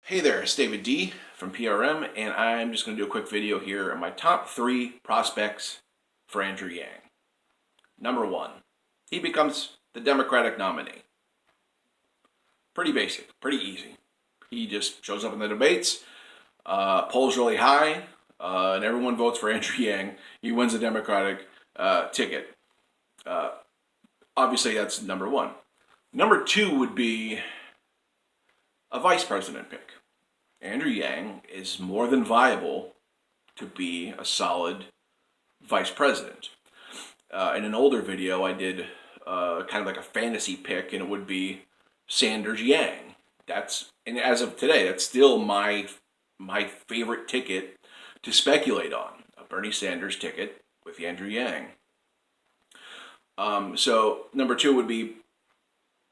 Hey there, it's David D from PRM, and I'm just going to do a quick video here on my top 3 prospects for Andrew Yang. Number 1, he becomes the Democratic nominee. Pretty basic, pretty easy. He just shows up in the debates, polls really high, and everyone votes for Andrew Yang. He wins the Democratic ticket. Obviously, that's number 1. Number 2 would be a vice president pick. Andrew Yang is more than viable to be a solid vice president. In an older video, I did kind of like a fantasy pick, and it would be Sanders Yang. And as of today, that's still my favorite ticket to speculate on, a Bernie Sanders ticket with Andrew Yang. So number 2 would be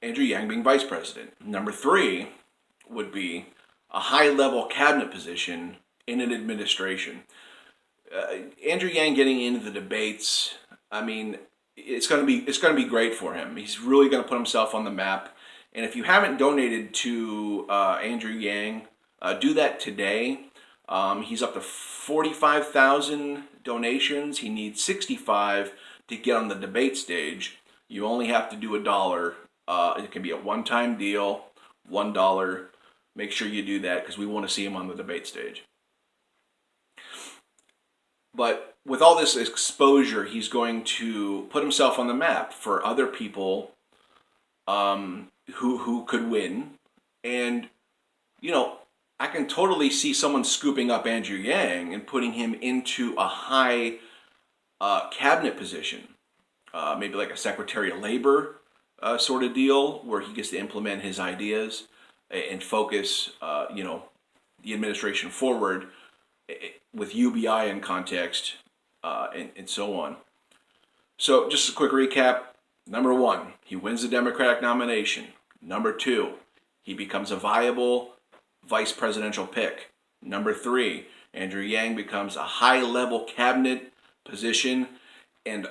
Andrew Yang being vice president. Number 3 would be a high-level cabinet position in an administration. Andrew Yang getting into the debates, I mean, it's going to be great for him. He's really going to put himself on the map. And if you haven't donated to Andrew Yang, do that today. He's up to 45,000 donations. He needs 65 to get on the debate stage. You only have to do $1. It can be a one-time deal, $1. Make sure you do that because we want to see him on the debate stage. But with all this exposure, he's going to put himself on the map for other people who could win. And, you know, I can totally see someone scooping up Andrew Yang and putting him into a high cabinet position. Maybe like a Secretary of Labor sort of deal where he gets to implement his ideas and focus, the administration forward with UBI in context, and so on. So just a quick recap. Number 1, he wins the Democratic nomination. Number 2, he becomes a viable vice presidential pick. Number 3, Andrew Yang becomes a high-level cabinet position, and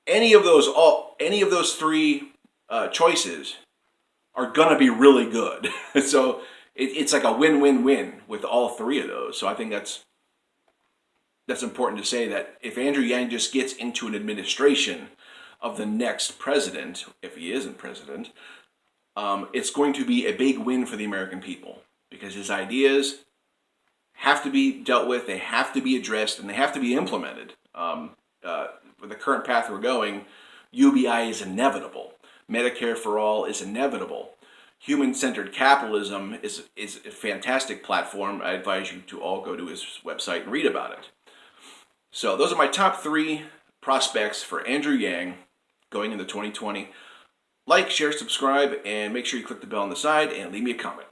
any of those 3 choices are gonna be really good. So it's like a win-win-win with all 3 of those. So I think that's important to say, that if Andrew Yang just gets into an administration of the next president, if he isn't president, it's going to be a big win for the American people because his ideas have to be dealt with, they have to be addressed, and they have to be implemented. With the current path we're going, UBI is inevitable. Medicare for all is inevitable. Human-centered capitalism is a fantastic platform. I advise you to all go to his website and read about it. So those are my top 3 prospects for Andrew Yang going into 2020. Like, share, subscribe, and make sure you click the bell on the side and leave me a comment.